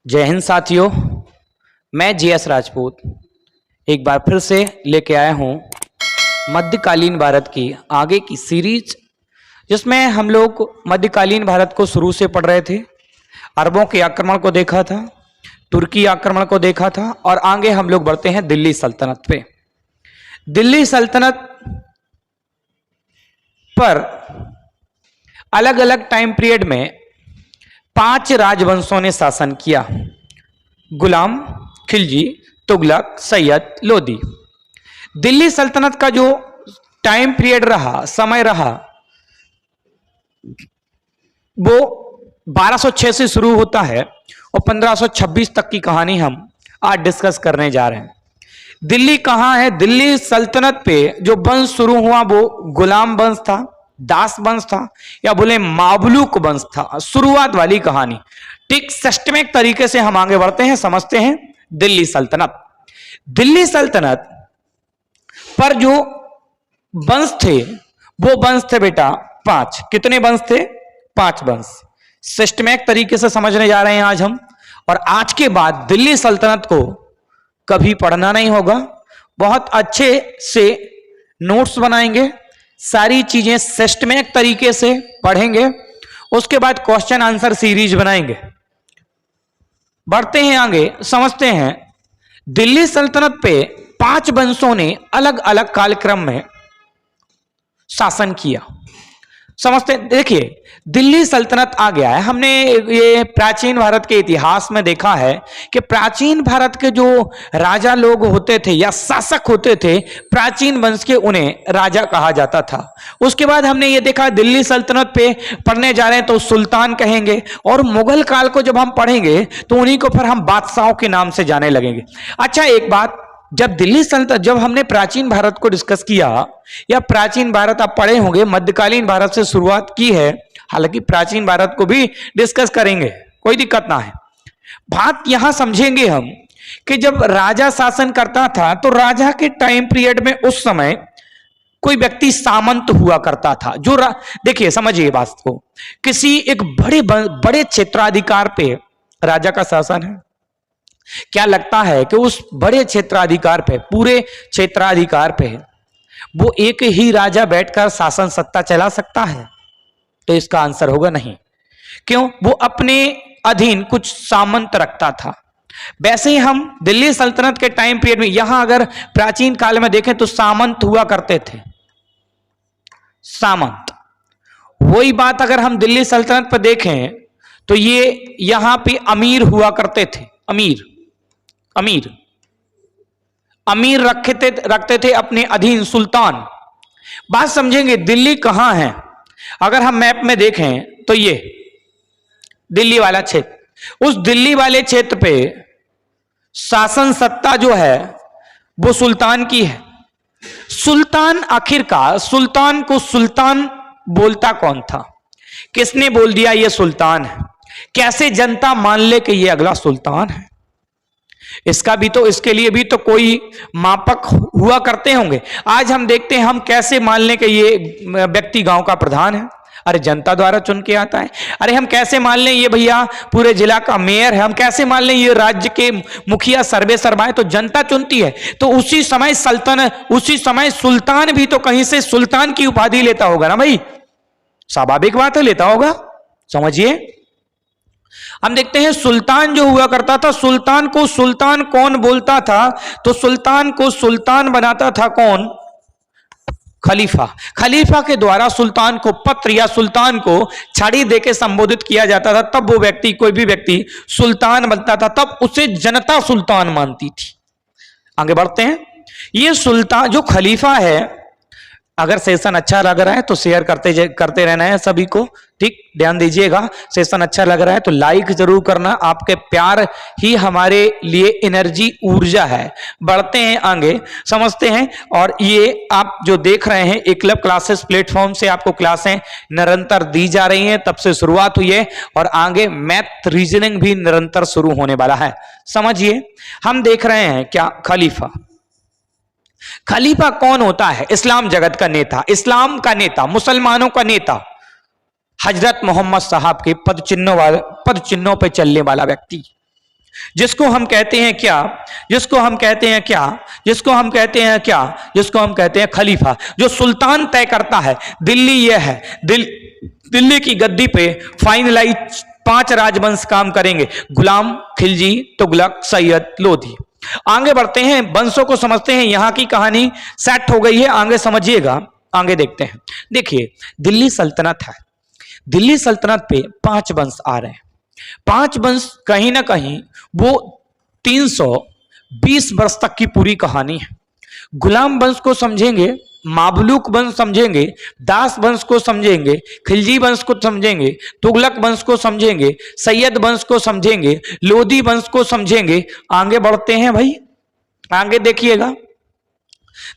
जय हिंद साथियों, मैं जीएस राजपूत एक बार फिर से लेके आया हूँ मध्यकालीन भारत की आगे की सीरीज, जिसमें हम लोग मध्यकालीन भारत को शुरू से पढ़ रहे थे। अरबों के आक्रमण को देखा था, तुर्की आक्रमण को देखा था और आगे हम लोग बढ़ते हैं दिल्ली सल्तनत पे। दिल्ली सल्तनत पर अलग अलग टाइम पीरियड में 5 राजवंशों ने शासन किया: गुलाम, खिलजी, तुगलक, सैयद, लोदी। दिल्ली सल्तनत का जो टाइम पीरियड रहा, समय रहा, वो 1206 से शुरू होता है और 1526 तक की कहानी हम आज डिस्कस करने जा रहे हैं। दिल्ली कहां है? दिल्ली सल्तनत पे जो वंश शुरू हुआ वो गुलाम वंश था, दास वंश था, या बोले मामलूक वंश था। शुरुआत वाली कहानी। ठीक सिस्टमिक तरीके से हम आगे बढ़ते हैं, समझते हैं दिल्ली सल्तनत। दिल्ली सल्तनत पर जो वंश थे वो वंश थे बेटा 5। कितने वंश थे? 5 वंश। सिस्टमिक तरीके से समझने जा रहे हैं आज हम। और आज के बाद दिल्ली सल्तनत को कभी पढ़ना नहीं होगा, बहुत अच्छे से नोट्स बनाएंगे, सारी चीजें सिस्टमिक तरीके से पढ़ेंगे, उसके बाद क्वेश्चन आंसर सीरीज बनाएंगे। बढ़ते हैं आगे, समझते हैं दिल्ली सल्तनत पे 5 वंशों ने अलग अलग कालक्रम में शासन किया। समझते, देखिए दिल्ली सल्तनत आ गया है। हमने ये प्राचीन भारत के इतिहास में देखा है कि प्राचीन भारत के जो राजा लोग होते थे या शासक होते थे, प्राचीन वंश के, उन्हें राजा कहा जाता था। उसके बाद हमने ये देखा दिल्ली सल्तनत पे पढ़ने जा रहे हैं तो सुल्तान कहेंगे, और मुगल काल को जब हम पढ़ेंगे तो उन्हीं को फिर हम बादशाहों के नाम से जाने लगेंगे। अच्छा, एक बात, जब दिल्ली सल्तनत, जब हमने प्राचीन भारत को डिस्कस किया, या प्राचीन भारत आप पढ़े होंगे, मध्यकालीन भारत से शुरुआत की है, हालांकि प्राचीन भारत को भी डिस्कस करेंगे, कोई दिक्कत ना है। बात यहां समझेंगे हम कि जब राजा शासन करता था तो राजा के टाइम पीरियड में उस समय कोई व्यक्ति सामंत हुआ करता था। जो देखिए, समझिए बात को, किसी एक बड़े क्षेत्राधिकार पे राजा का शासन है। क्या लगता है कि उस बड़े क्षेत्राधिकार पे, पूरे क्षेत्राधिकार पे वो एक ही राजा बैठकर शासन सत्ता चला सकता है? तो इसका आंसर होगा नहीं। क्यों? वो अपने अधीन कुछ सामंत रखता था। वैसे ही हम दिल्ली सल्तनत के टाइम पीरियड में, यहां अगर प्राचीन काल में देखें तो सामंत हुआ करते थे, सामंत। वही बात अगर हम दिल्ली सल्तनत पर देखें तो ये यहां पे अमीर हुआ करते थे। अमीर रखते थे अपने अधीन सुल्तान। बात समझेंगे, दिल्ली कहां है? अगर हम मैप में देखें तो ये दिल्ली वाला क्षेत्र, उस दिल्ली वाले क्षेत्र पे शासन सत्ता जो है वो सुल्तान की है। सुल्तान, आखिरकार सुल्तान को सुल्तान बोलता कौन था? किसने बोल दिया ये सुल्तान है? कैसे जनता मान ले कि ये अगला सुल्तान है? इसका भी तो, इसके लिए भी तो कोई मापक हुआ करते होंगे। आज हम देखते हैं हम कैसे मान लें कि ये व्यक्ति गांव का प्रधान है? अरे जनता द्वारा चुन के आता है। अरे हम कैसे मान लें ये भैया पूरे जिला का मेयर है? हम कैसे मान लें ये राज्य के मुखिया सर्वे सरमाए? तो जनता चुनती है। तो उसी समय सुल्तान भी तो कहीं से सुल्तान की उपाधि लेता होगा ना भाई, स्वाभाविक बात है, लेता होगा। समझिए, हम देखते हैं सुल्तान जो हुआ करता था, सुल्तान को सुल्तान कौन बोलता था? तो सुल्तान को सुल्तान बनाता था कौन? खलीफा। खलीफा के द्वारा सुल्तान को पत्र या सुल्तान को छड़ी देके संबोधित किया जाता था, तब वो व्यक्ति, कोई भी व्यक्ति सुल्तान बनता था, तब उसे जनता सुल्तान मानती थी। आगे बढ़ते हैं। ये सुल्तान जो खलीफा है, अगर सेशन अच्छा लग रहा है तो शेयर करते रहना है सभी को, ठीक? ध्यान दीजिएगा। सेशन अच्छा लग रहा है तो लाइक जरूर करना, आपके प्यार ही हमारे लिए एनर्जी, ऊर्जा है। बढ़ते हैं आगे, समझते हैं। और ये आप जो देख रहे हैं एकलव्य क्लासेस प्लेटफॉर्म से आपको क्लासें निरंतर दी जा रही हैं, तब से शुरुआत हुई है, और आगे मैथ रीजनिंग भी निरंतर शुरू होने वाला है। समझिए, हम देख रहे हैं क्या? खलीफा। खलीफा कौन होता है? इस्लाम जगत का नेता, इस्लाम का नेता, मुसलमानों का नेता, हजरत मोहम्मद साहब के पद चिन्हों पे चलने वाला व्यक्ति। जिसको हम कहते हैं क्या, जिसको हम कहते हैं क्या, जिसको हम कहते हैं क्या, जिसको हम कहते हैं खलीफा। जो सुल्तान तय करता है दिल्ली यह है, दिल्ली की गद्दी पे फाइनलाइज 5 राजवंश काम करेंगे, गुलाम, खिलजी, तुगलक, सैयद, लोधी। आगे बढ़ते हैं, वंशों को समझते हैं। यहां की कहानी सेट हो गई है, आगे समझिएगा, आगे देखते हैं। देखिए दिल्ली सल्तनत है, दिल्ली सल्तनत पे 5 वंश आ रहे हैं। 5 वंश कहीं ना कहीं वो 320 वर्ष तक की पूरी कहानी है। गुलाम वंश को समझेंगे, मामलूक वंश समझेंगे, दास वंश को समझेंगे, खिलजी वंश को समझेंगे, तुगलक वंश को समझेंगे, सैयद वंश को समझेंगे, लोधी वंश को समझेंगे। आगे बढ़ते हैं भाई, आगे देखिएगा।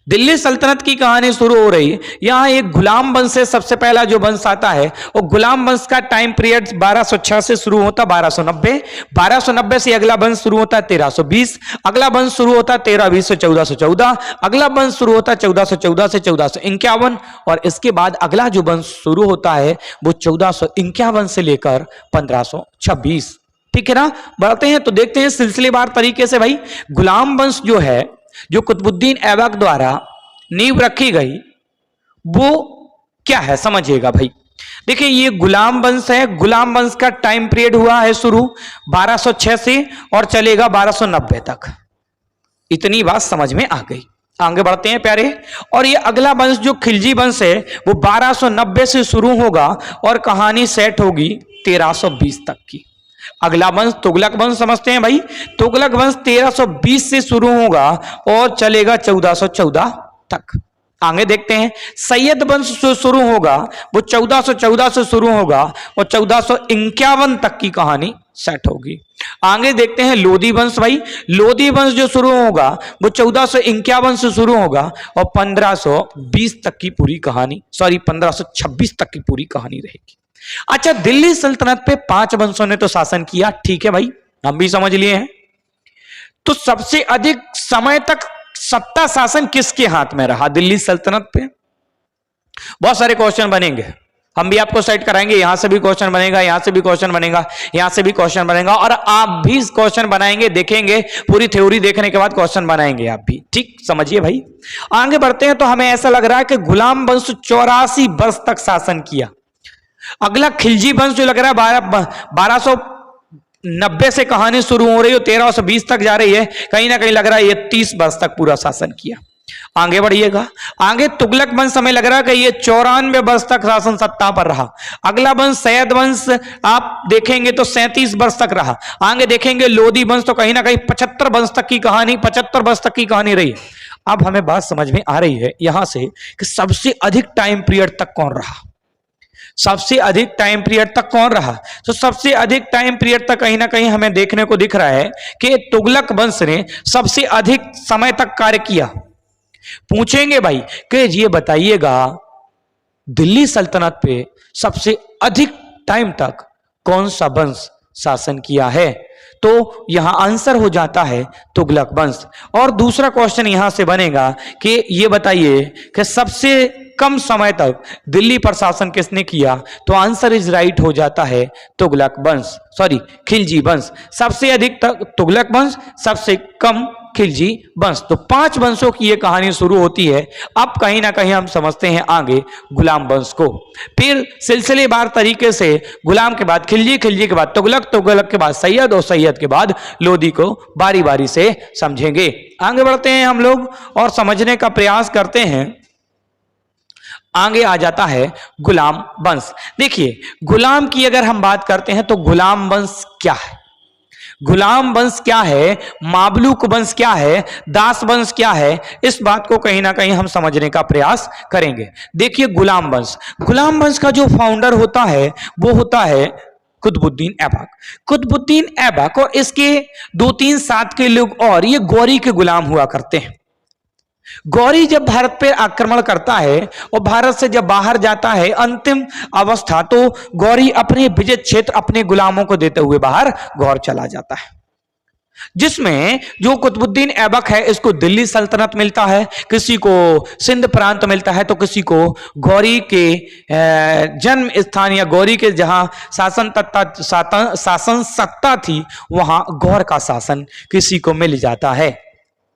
दिल्ली सल्तनत की कहानी शुरू हो रही है। यहां एक गुलाम वंश से सबसे पहला जो वंश आता है, और गुलाम वंश का टाइम पीरियड 1206 से शुरू होता 1290, 1290 से अगला वंश शुरू होता 1320, अगला वंश शुरू होता 1320 से 1414, अगला वंश शुरू होता 1414 से 1451, और इसके बाद अगला जो वंश शुरू होता है वो 1451 से लेकर 1526। ठीक है ना। बढ़ते हैं तो देखते हैं सिलसिलेवार तरीके से भाई। गुलाम वंश जो है, जो कुतुबुद्दीन ऐबक द्वारा नींव रखी गई, वो क्या है समझिएगा भाई। देखिए ये गुलाम वंश है, गुलाम वंश का टाइम पीरियड हुआ है शुरू 1206 से और चलेगा 1290 तक। इतनी बात समझ में आ गई। आगे बढ़ते हैं प्यारे। और ये अगला वंश जो खिलजी वंश है वो 1290 से शुरू होगा और कहानी सेट होगी 1320 तक की। अगला वंश तुगलक वंश समझते हैं भाई। तुगलक वंश 1320 से शुरू होगा और चलेगा 1414 तक। आगे देखते हैं सैयद वंश जो शुरू होगा वो 1414 से शुरू होगा और 1451 तक की कहानी सेट होगी। आगे देखते हैं लोधी वंश भाई। लोधी वंश जो शुरू होगा वो 1451 से शुरू होगा और 1520 तक की पूरी कहानी, 1526 तक की पूरी कहानी रहेगी। अच्छा, दिल्ली सल्तनत पे 5 वंशों ने तो शासन किया, ठीक है भाई, हम भी समझ लिए हैं। तो सबसे अधिक समय तक सत्ता शासन किसके हाथ में रहा दिल्ली सल्तनत पे? बहुत सारे क्वेश्चन बनेंगे, हम भी आपको सेट कराएंगे। यहां से भी क्वेश्चन बनेगा, यहां से भी क्वेश्चन बनेगा, यहां से भी क्वेश्चन बनेगा, और आप भी क्वेश्चन बनाएंगे, देखेंगे, पूरी थ्योरी देखने के बाद क्वेश्चन बनाएंगे आप भी। ठीक, समझिए भाई। आगे बढ़ते हैं तो हमें ऐसा लग रहा है कि गुलाम वंश 84 वर्ष तक शासन किया। अगला खिलजी वंश जो लग रहा है 1290 से कहानी शुरू हो रही है, 1320 तक जा रही है, कहीं ना कहीं लग रहा है ये 30 वर्ष तक पूरा शासन किया। आगे बढ़िएगा। आगे तुगलक वंश हमें लग रहा है कि ये 94 वर्ष तक शासन सत्ता पर रहा। अगला वंश सैयद वंश आप देखेंगे तो 37 वर्ष तक रहा। आगे देखेंगे लोधी वंश तो कहीं ना कहीं 75 वर्ष तक की कहानी, 75 वर्ष तक की कहानी रही। अब हमें बात समझ में आ रही है यहां से कि सबसे अधिक टाइम पीरियड तक कौन रहा, सबसे अधिक टाइम पीरियड तक कौन रहा। तो सबसे अधिक टाइम पीरियड तक कहीं ना कहीं हमें देखने को दिख रहा है कि तुगलक वंश ने सबसे अधिक समय तक कार्य किया। पूछेंगे भाई कि ये बताइएगा दिल्ली सल्तनत पे सबसे अधिक टाइम तक कौन सा वंश शासन किया है, तो यहां आंसर हो जाता है तुगलक वंश। और दूसरा क्वेश्चन यहां से बनेगा कि ये बताइए कि सबसे कम समय तक दिल्ली पर शासन किसने किया, तो आंसर इज राइट हो जाता है तुगलक वंश, खिलजी वंश। सबसे अधिक तक तुगलक वंश, सबसे कम खिलजी वंश। तो 5 वंशों की यह कहानी शुरू होती है। अब कहीं ना कहीं हम समझते हैं आगे गुलाम वंश को। फिर सिलसिलेवार तरीके से गुलाम के बाद खिलजी, खिलजी के बाद तुगलक, तुगलक के बाद सैयद और सैयद के बाद लोधी को बारी बारी से समझेंगे। आगे बढ़ते हैं हम लोग और समझने का प्रयास करते हैं। आगे आ जाता है गुलाम वंश। देखिए गुलाम की अगर हम बात करते हैं तो गुलाम वंश क्या है, गुलाम वंश क्या है, मामलूक वंश क्या है, दास वंश क्या है, इस बात को कहीं ना कहीं हम समझने का प्रयास करेंगे। देखिए गुलाम वंश, गुलाम वंश का जो फाउंडर होता है वो होता है कुतुबुद्दीन ऐबक। कुतुबुद्दीन ऐबक और इसके 2-3 साथ के लोग और ये गौरी के गुलाम हुआ करते हैं। गौरी जब भारत पर आक्रमण करता है और भारत से जब बाहर जाता है अंतिम अवस्था, तो गौरी अपने विजय क्षेत्र अपने गुलामों को देते हुए बाहर गौर चला जाता है। जिसमें जो कुतुबुद्दीन ऐबक है इसको दिल्ली सल्तनत मिलता है, किसी को सिंध प्रांत मिलता है, तो किसी को गौरी के जन्म स्थान या गौरी के जहां शासन सत्ता थी वहां गौर का शासन किसी को मिल जाता है।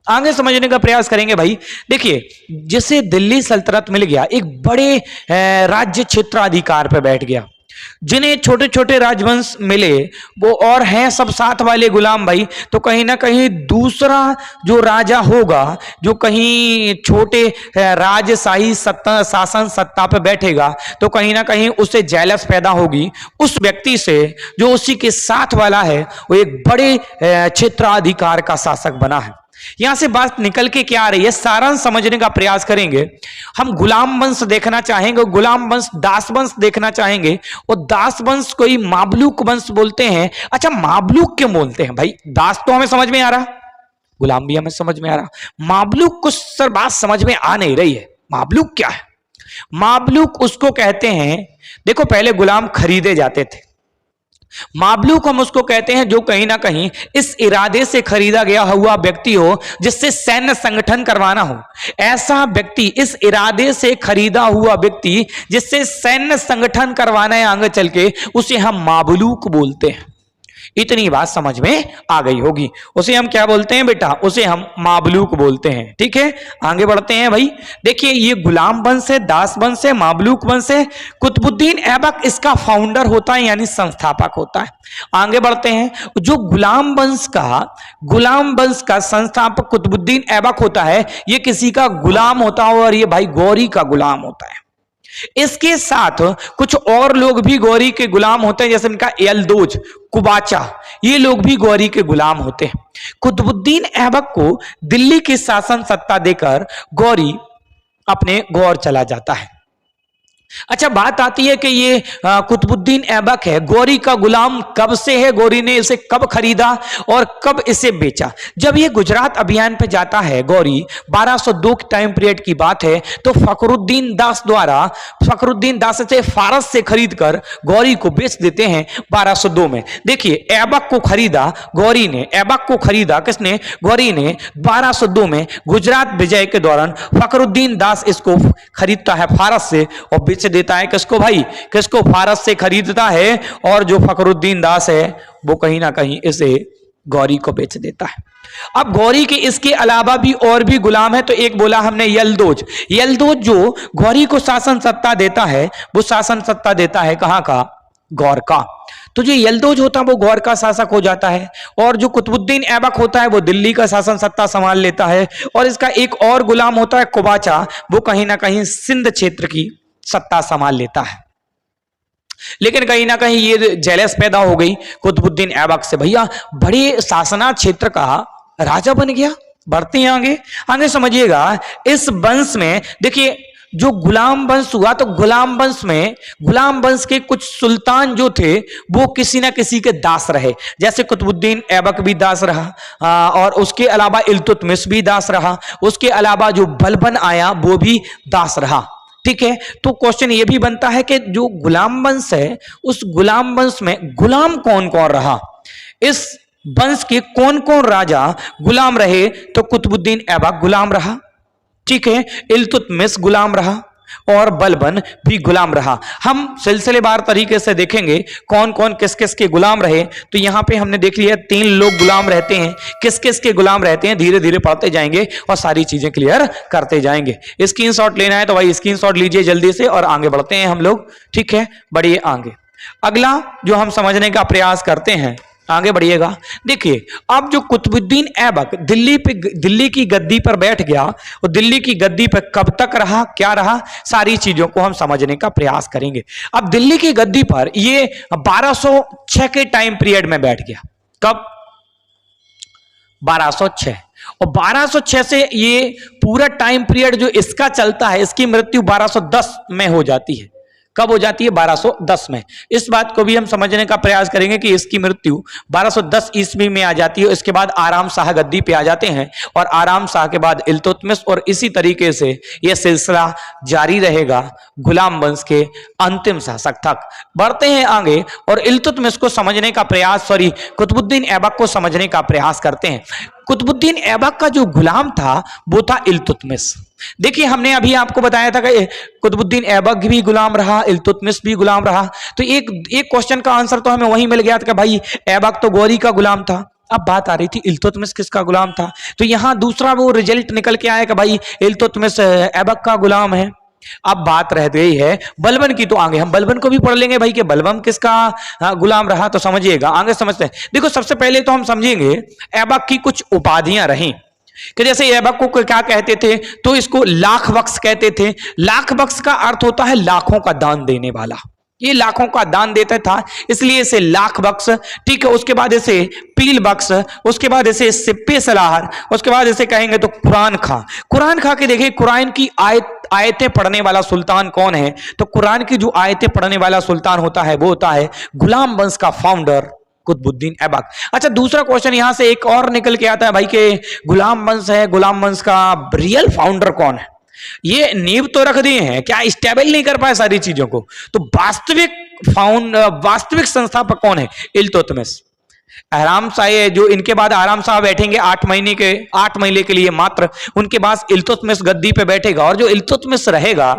आगे समझने का प्रयास करेंगे भाई। देखिए, जिसे दिल्ली सल्तनत मिल गया, एक बड़े राज्य क्षेत्राधिकार पे बैठ गया। जिन्हें छोटे छोटे राजवंश मिले वो और हैं सब साथ वाले गुलाम भाई, तो कहीं ना कहीं दूसरा जो राजा होगा जो कहीं छोटे राजशाही सत्ता शासन सत्ता पे बैठेगा, तो कहीं ना कहीं उसे जेलस पैदा होगी उस व्यक्ति से जो उसी के साथ वाला है वो एक बड़े क्षेत्राधिकार का शासक बना है। यहां से बात निकल के क्या आ रही है, सारांश समझने का प्रयास करेंगे। हम गुलाम वंश देखना चाहेंगे, गुलाम वंश, दास वंश देखना चाहेंगे, और दास वंश को ही माबलूक वंश बोलते हैं। अच्छा, माबलूक क्यों बोलते हैं भाई? दास तो हमें समझ में आ रहा, गुलाम भी हमें समझ में आ रहा, माबलूक कुछ सर बात समझ में आ नहीं रही है। माबलूक क्या है? माबलूक उसको कहते हैं, देखो पहले गुलाम खरीदे जाते थे, माबलूक हम उसको कहते हैं जो कहीं ना कहीं इस इरादे से खरीदा गया हुआ व्यक्ति हो जिससे सैन्य संगठन करवाना हो। ऐसा व्यक्ति, इस इरादे से खरीदा हुआ व्यक्ति जिससे सैन्य संगठन करवाना है आगे चल के, उसे हम माबलूक बोलते हैं। इतनी बात समझ में आ गई होगी। उसे हम क्या बोलते हैं बेटा? उसे हम माबलूक बोलते हैं। ठीक है, आगे बढ़ते हैं भाई। देखिए, ये गुलाम वंश है, दास वंश है, माबलूक वंश है। कुतुबुद्दीन ऐबक इसका फाउंडर होता है, यानी संस्थापक होता है। आगे बढ़ते हैं। जो गुलाम वंश का संस्थापक कुतुबुद्दीन ऐबक होता है, ये किसी का गुलाम होता है और ये भाई गौरी का गुलाम होता है। इसके साथ कुछ और लोग भी गौरी के गुलाम होते हैं, जैसे इनका यलदोज, कुबाचा, ये लोग भी गौरी के गुलाम होते हैं। कुतुबुद्दीन ऐबक को दिल्ली की शासन सत्ता देकर गौरी अपने गौर चला जाता है। अच्छा, बात आती है कि ये कुतुबुद्दीन ऐबक है, गौरी का गुलाम कब से है, गौरी ने इसे कब खरीदा और कब इसे बेचा? जब ये गुजरात अभियान पे जाता है गौरी, 1202 के टाइम पीरियड की बात है, तो फखरुद्दीन दास द्वारा फखरुद्दीन दास से फारस से खरीद कर गौरी को बेच देते हैं 1202 में। देखिए, ऐबक को खरीदा गौरी ने, ऐबक को खरीदा किसने? गौरी ने 1202 में गुजरात विजय के दौरान फखरुद्दीन दास इसको खरीदता है फारस से और बेच देता है। किसको भाई? किसको? फारस से खरीदता है, और जो फखरुद्दीन दास है वो कहीं ना कहीं इसे गौरी को बेच देता है। अब गौरी के इसके अलावा भी और भी गुलाम है, तो एक बोला हमने यलदोज। यलदोज जो गौरी को शासन सत्ता देता है, वो शासन सत्ता देता है कहां का? गौर का। तो जो यलदोज होता है वो गौर का शासक हो जाता है, और जो कुतुबुद्दीन ऐबक होता है वो दिल्ली का शासन सत्ता संभाल लेता है, और इसका एक और गुलाम होता है कुबाचा, वो कहीं ना कहीं सिंध क्षेत्र की सत्ता संभाल लेता है। लेकिन कहीं ना कहीं ये जेलस पैदा हो गई कुतुबुद्दीन ऐबक से, भैया बड़े शासना क्षेत्र का राजा बन गया। बढ़ते हैं आगे, आगे समझिएगा। इस वंश में देखिए, जो गुलाम वंश हुआ, तो गुलाम वंश में गुलाम वंश के कुछ सुल्तान जो थे वो किसी ना किसी के दास रहे, जैसे कुतुबुद्दीन ऐबक भी दास रहा, और उसके अलावा इल्तुतमिश भी दास रहा, उसके अलावा जो बलबन आया वो भी दास रहा। ठीक है, तो क्वेश्चन ये भी बनता है कि जो गुलाम वंश है, उस गुलाम वंश में गुलाम कौन कौन रहा, इस वंश के कौन कौन राजा गुलाम रहे? तो कुतुबुद्दीन ऐबक गुलाम रहा, ठीक है, इल्तुतमिश गुलाम रहा, और बलबन भी गुलाम रहा। हम सिलसिलेवार तरीके से देखेंगे कौन कौन किस किस के गुलाम रहे। तो यहां पे हमने देख लिया 3 लोग गुलाम रहते हैं। किस किस के गुलाम रहते हैं धीरे धीरे पढ़ते जाएंगे और सारी चीजें क्लियर करते जाएंगे। स्क्रीनशॉट लेना है तो भाई स्क्रीनशॉट लीजिए जल्दी से, और आगे बढ़ते हैं हम लोग। ठीक है, बढ़िए आगे। अगला जो हम समझने का प्रयास करते हैं, आगे बढ़िएगा। देखिए, अब जो कुतुबुद्दीन ऐबक दिल्ली की गद्दी पर बैठ गया, और दिल्ली की गद्दी पर कब तक रहा, क्या रहा, सारी चीजों को हम समझने का प्रयास करेंगे। अब दिल्ली की गद्दी पर ये 1206 के टाइम पीरियड में बैठ गया। कब? 1206। और 1206 से ये पूरा टाइम पीरियड जो इसका चलता है, इसकी मृत्यु 1210 में हो जाती है। कब हो जाती है? 1210 में। इस बात को भी हम समझने का प्रयास करेंगे कि इसकी मृत्यु 1210 ईस्वी में आ जाती है। इसके बाद आराम शाह गद्दी पे आ जाते हैं और आराम शाह के बाद इल्तुतमिश, और इसी तरीके से यह सिलसिला जारी रहेगा गुलाम वंश के अंतिम शासक तक। बढ़ते हैं आगे और इल्तुतमिश को समझने का प्रयास, कुतुबुद्दीन ऐबक को समझने का प्रयास करते हैं। कुतुबुद्दीन ऐबक का जो गुलाम था वो था इल्तुतमिश। देखिए, हमने अभी आपको बताया था कि कुतुबुद्दीन ऐबक भी गुलाम रहा, इल्तुतमिश भी गुलाम रहा। तो एक क्वेश्चन का आंसर तो हमें वही मिल गया था कि भाई ऐबक तो गौरी का गुलाम था। अब बात आ रही थी इल्तुतमिश किसका गुलाम था। तो यहां दूसरा वो रिजल्ट निकल के आया कि भाई इल्तुतमिश ऐबक का गुलाम है। अब बात रह गई है बलबन की, तो आगे हम बलबन को भी पढ़ लेंगे भाई कि बलबन किसका गुलाम रहा। तो समझिएगा, आगे समझते हैं। देखो, सबसे पहले तो हम समझेंगे ऐबक की कुछ उपाधियां रहीं कि जैसे ऐबक को क्या कहते थे, तो इसको लाख बख्श कहते थे। लाख बख्श का अर्थ होता है लाखों का दान देने वाला। ये लाखों का दान देता था, इसलिए इसे लाख बख्श। ठीक है, उसके बाद इसे पील बख्श, उसके बाद इसे सिप्पे सलाहर, उसके बाद इसे कहेंगे तो कुरान खां। कुरान खां के देखिए, कुरान की आयतें पढ़ने वाला सुल्तान कौन है? तो कुरान की जो आयतें पढ़ने वाला सुल्तान होता है वो होता है गुलाम वंश का फाउंडर कुतुबुद्दीन ऐबक। अच्छा, दूसरा क्वेश्चन यहां से एक और निकल के आता है भाई के गुलाम वंश है, गुलाम वंश का रियल फाउंडर कौन है? ये नींव तो रख दिए हैं, क्या स्टेबल नहीं कर पाए सारी चीजों को? तो वास्तविक संस्थापक कौन है? इल्तुतमिश। आराम शाह जो इनके बाद आराम शाह बैठेंगे 8 महीने के लिए मात्र, उनके बाद इल्तुतमिश गद्दी पे बैठेगा, और जो इल्तुतमिश रहेगा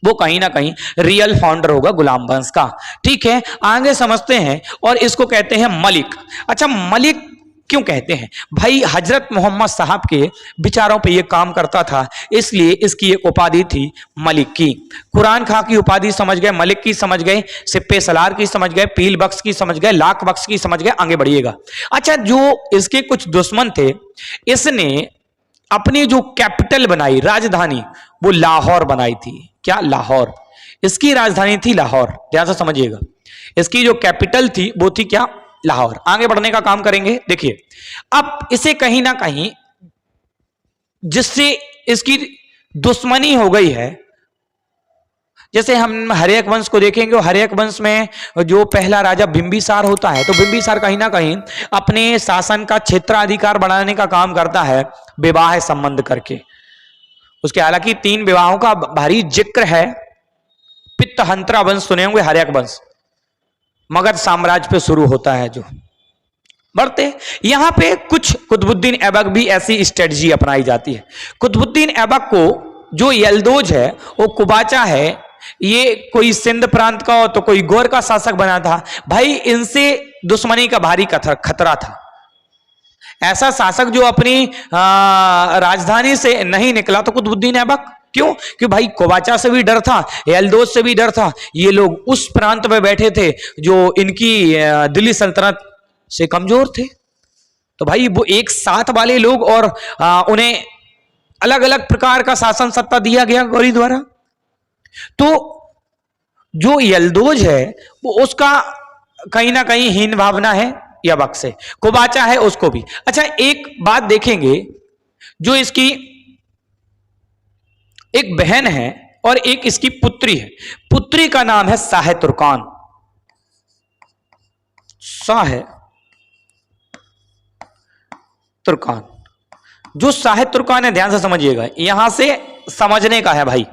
वो कहीं ना कहीं रियल फाउंडर होगा गुलाम वंश का। ठीक है, आगे समझते हैं। और इसको कहते हैं मलिक। अच्छा, मलिक क्यों कहते हैं? भाई हजरत मोहम्मद साहब के विचारों पे ये काम करता था, इसलिए इसकी एक उपाधि थी मलिक की। कुरान खां की उपाधि समझ गए, मलिक की समझ गए, सिप्पे सलार की समझ गए, पील बख्श की समझ गए, लाख बख्श की समझ गए। आगे बढ़िएगा। अच्छा, जो इसके कुछ दुश्मन थे, इसने अपनी जो कैपिटल बनाई, राजधानी, वो लाहौर बनाई थी। क्या? लाहौर। इसकी राजधानी थी लाहौर, ध्यान से समझिएगा। इसकी जो कैपिटल थी वो थी क्या? लाहौर। आगे बढ़ने का काम करेंगे। देखिए, अब इसे कहीं ना कहीं जिससे इसकी दुश्मनी हो गई है, जैसे हम हर्यक वंश को देखेंगे, हर्यक वंश में जो पहला राजा बिंबिसार होता है, तो बिंबिसार कहीं ना कहीं अपने शासन का क्षेत्राधिकार बढ़ाने का काम करता है विवाह संबंध करके। उसके हालांकि 3 विवाहों का भारी जिक्र है। पित्तहंत्रा वंश सुने होंगे, हर्यक वंश मगध साम्राज्य पे शुरू होता है। जो बढ़ते यहां पे कुछ कुतुबुद्दीन ऐबक भी ऐसी स्ट्रेटजी अपनाई जाती है। कुतुबुद्दीन ऐबक को जो यल्दोज है, वो कुबाचा है, ये कोई सिंध प्रांत का हो तो कोई गौर का शासक बना था। भाई इनसे दुश्मनी का भारी खतरा था। ऐसा शासक जो अपनी राजधानी से नहीं निकला तो कुतुबुद्दीन ऐबक। क्यों? कि भाई कोबाचा से भी डर था, यल्दोज से भी डर था। ये लोग उस प्रांत में बैठे थे जो इनकी दिल्ली सल्तनत से कमजोर थे। तो भाई वो एक साथ वाले लोग, और उन्हें अलग अलग प्रकार का शासन सत्ता दिया गया गौरी द्वारा। तो जो यल्दोज है वो उसका कहीं ना कहीं हीन भावना है ऐबक से, कोबाचा है उसको भी। अच्छा, एक बात देखेंगे, जो इसकी एक बहन है और एक इसकी पुत्री है। पुत्री का नाम है शाह तुर्कान। शाह तुर्कान, जो शाह तुर्कान है, ध्यान से समझिएगा, यहां से समझने का है भाई।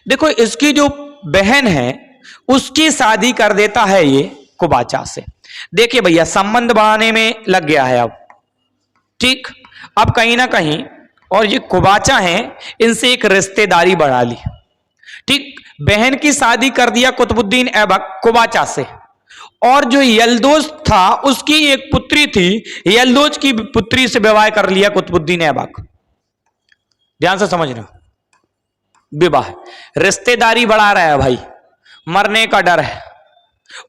देखो, इसकी जो बहन है उसकी शादी कर देता है ये कुबाचा से। देखिए भैया, संबंध बढ़ाने में लग गया है अब। ठीक, अब कहीं ना कहीं, और ये कुबाचा है, इनसे एक रिश्तेदारी बढ़ा ली। ठीक, बहन की शादी कर दिया कुतुबुद्दीन ऐबक कुबाचा से, और जो यल्दोज था उसकी एक पुत्री थी, यल्दोज की पुत्री से विवाह कर लिया कुतुबुद्दीन ऐबक। ध्यान से समझना, विवाह, रिश्तेदारी बढ़ा रहा है भाई, मरने का डर है।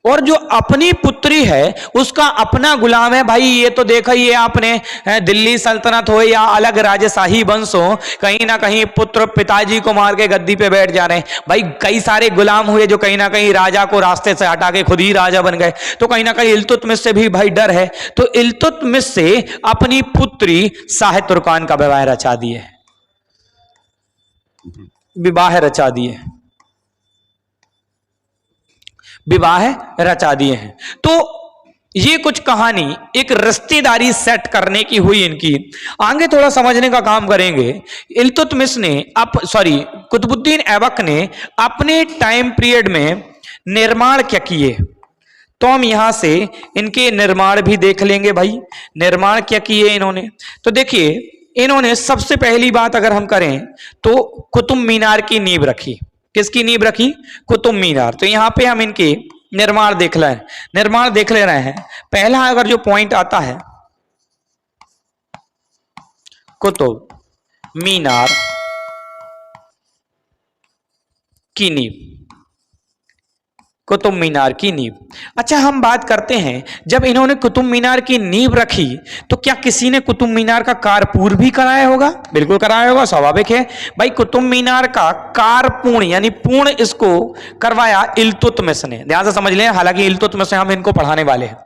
और जो अपनी पुत्री है उसका अपना गुलाम है। भाई ये तो देखा ही है आपने, दिल्ली सल्तनत हो या अलग राजशाही वंश हो, कहीं ना कहीं पुत्र पिताजी को मार के गद्दी पे बैठ जा रहे हैं। भाई कई सारे गुलाम हुए जो कहीं ना कहीं राजा को रास्ते से हटा के खुद ही राजा बन गए। तो कहीं ना कहीं इल्तुतमिश से भी भाई डर है, तो इल्तुतमिश से अपनी पुत्री शाह तुर्कान का विवाह रचा दिए। विवाह रचा दिए हैं। तो ये कुछ कहानी एक रिश्तेदारी सेट करने की हुई इनकी। आगे थोड़ा समझने का काम करेंगे। इल्तुतमिश ने कुतुबुद्दीन ऐबक ने अपने टाइम पीरियड में निर्माण क्या किए, तो हम यहां से इनके निर्माण भी देख लेंगे भाई। निर्माण क्या किए इन्होंने, तो देखिए इन्होंने सबसे पहली बात अगर हम करें तो कुतुब मीनार की नींव रखी। किसकी नींव रखी? कुतुब मीनार। तो यहां पे हम इनके निर्माण देख ले रहे हैं। पहला अगर जो पॉइंट आता है, कुतुब मीनार की नींव, कुतुब मीनार की नींव। अच्छा, हम बात करते हैं, जब इन्होंने कुतुब मीनार की नींव रखी तो क्या किसी ने कुतुब मीनार का कारपूर्ण भी कराया होगा? बिल्कुल कराया होगा, स्वाभाविक है भाई। कुतुब मीनार का कारपूर्ण यानी पूर्ण इसको करवाया इल्तुतमिश ने। ध्यान से समझ लें, हालांकि इल्तुतमिश हम इनको पढ़ाने वाले हैं।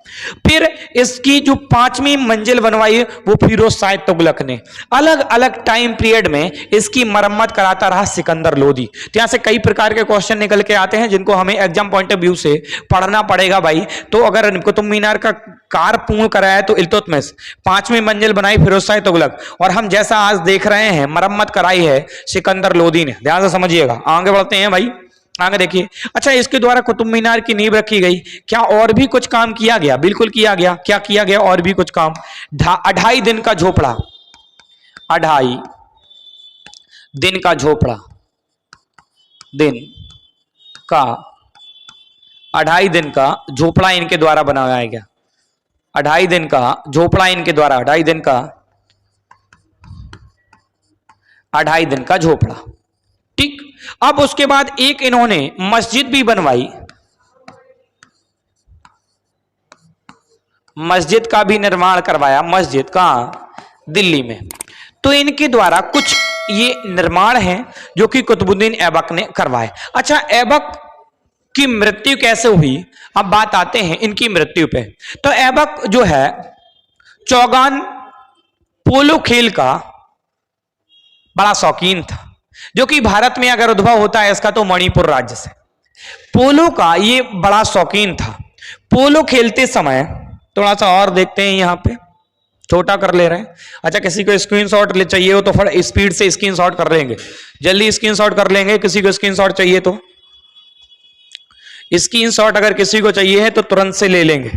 फिर इसकी जो 5वीं मंजिल बनवाई वो फिरोज शाह तुगलक ने। अलग अलग टाइम पीरियड में इसकी मरम्मत कराता रहा सिकंदर लोदी। तो यहां से कई प्रकार के क्वेश्चन निकल के आते हैं जिनको हमें एग्जाम पॉइंट व्यू से पढ़ना पड़ेगा भाई। तो अगर कुतुब मीनार का कार पूर्ण कराया तो इल्तुतमिश, 5वीं मंजिल बनाई फिरोज शाह तुगलक, और हम जैसा आज देख रहे हैं मरम्मत कराई है सिकंदर लोदी ने। ध्यान से समझिएगा, आगे बढ़ते हैं भाई, आगे देखिए। अच्छा, इसके द्वारा कुतुब मीनार की नींव रखी गई। क्या और भी कुछ काम किया गया? बिल्कुल किया गया। क्या किया गया? और भी कुछ काम। 2.5 दिन का झोपड़ा, 2.5 दिन का झोपड़ा, दिन का 2.5 दिन का झोपड़ा इनके द्वारा बनाया गया। 2.5 दिन का झोपड़ा इनके द्वारा, 2.5 दिन का 2.5 दिन का झोपड़ा। ठीक, अब उसके बाद एक इन्होंने मस्जिद भी बनवाई, मस्जिद का भी निर्माण करवाया। मस्जिद कहां? दिल्ली में। तो इनके द्वारा कुछ ये निर्माण हैं जो कि कुतुबुद्दीन ऐबक ने करवाए। अच्छा, ऐबक की मृत्यु कैसे हुई? अब बात आते हैं इनकी मृत्यु पे। तो ऐबक जो है चौगान पोलो खेल का बड़ा शौकीन था, जो कि भारत में अगर उद्भव होता है इसका तो मणिपुर राज्य से। पोलो का ये बड़ा शौकीन था। पोलो खेलते समय, थोड़ा सा और देखते हैं, यहां पे छोटा कर ले रहे हैं। अच्छा, किसी को स्क्रीनशॉट ले चाहिए हो तो फट स्पीड से स्क्रीनशॉट कर लेंगे, जल्दी स्क्रीनशॉट कर लेंगे। किसी को स्क्रीनशॉट चाहिए तो स्क्रीनशॉट अगर किसी को चाहिए है तो तुरंत से ले लेंगे।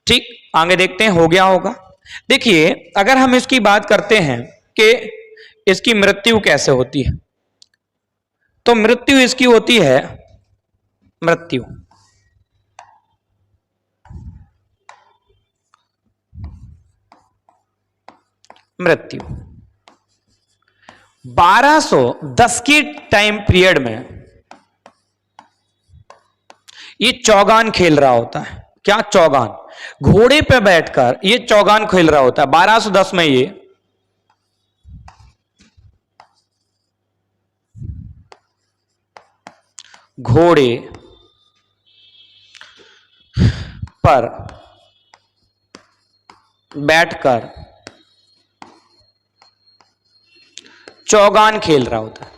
ठीक, आगे देखते हैं, हो गया होगा। देखिए, अगर हम इसकी बात करते हैं कि इसकी मृत्यु कैसे होती है, तो मृत्यु इसकी होती है, मृत्यु 1210 के टाइम पीरियड में ये चौगान खेल रहा होता है। क्या? चौगान, घोड़े पे बैठकर ये चौगान खेल रहा होता है। 1210 में ये घोड़े पर बैठकर चौगान खेल रहा होता है।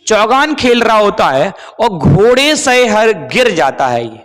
चौगान खेल रहा होता है और घोड़े से हर गिर जाता है। ये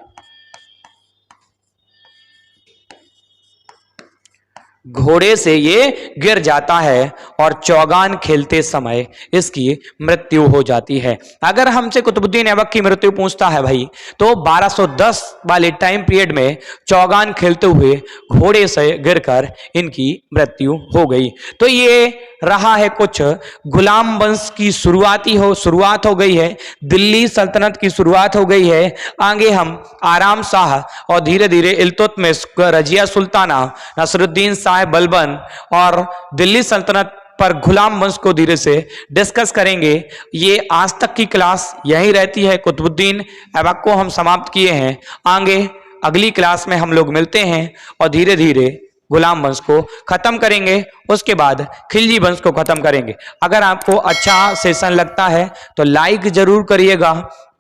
घोड़े से ये गिर जाता है और चौगान खेलते समय इसकी मृत्यु हो जाती है। अगर हमसे कुतुबुद्दीन ऐबक की मृत्यु पूछता है भाई, तो 1210 वाले टाइम पीरियड में चौगान खेलते हुए घोड़े से गिरकर इनकी मृत्यु हो गई। तो ये रहा है कुछ गुलाम वंश की शुरुआत हो गई है, दिल्ली सल्तनत की शुरुआत हो गई है। आगे हम आराम शाह और धीरे धीरे इल्तुतमिश, रजिया सुल्ताना, नसरुद्दीन शाह बलबन और दिल्ली सल्तनत पर गुलाम वंश को धीरे से डिस्कस करेंगे। ये आज तक की क्लास यही रहती है। कुतुबुद्दीन ऐबक को हम समाप्त किए हैं। आगे अगली क्लास में हम लोग मिलते हैं और धीरे धीरे गुलाम वंश को खत्म करेंगे, उसके बाद खिलजी वंश को खत्म करेंगे। अगर आपको अच्छा सेशन लगता है तो लाइक जरूर करिएगा,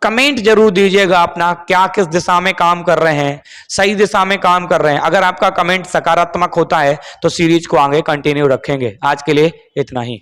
कमेंट जरूर दीजिएगा अपना, क्या किस दिशा में काम कर रहे हैं, सही दिशा में काम कर रहे हैं। अगर आपका कमेंट सकारात्मक होता है तो सीरीज को आगे कंटिन्यू रखेंगे। आज के लिए इतना ही।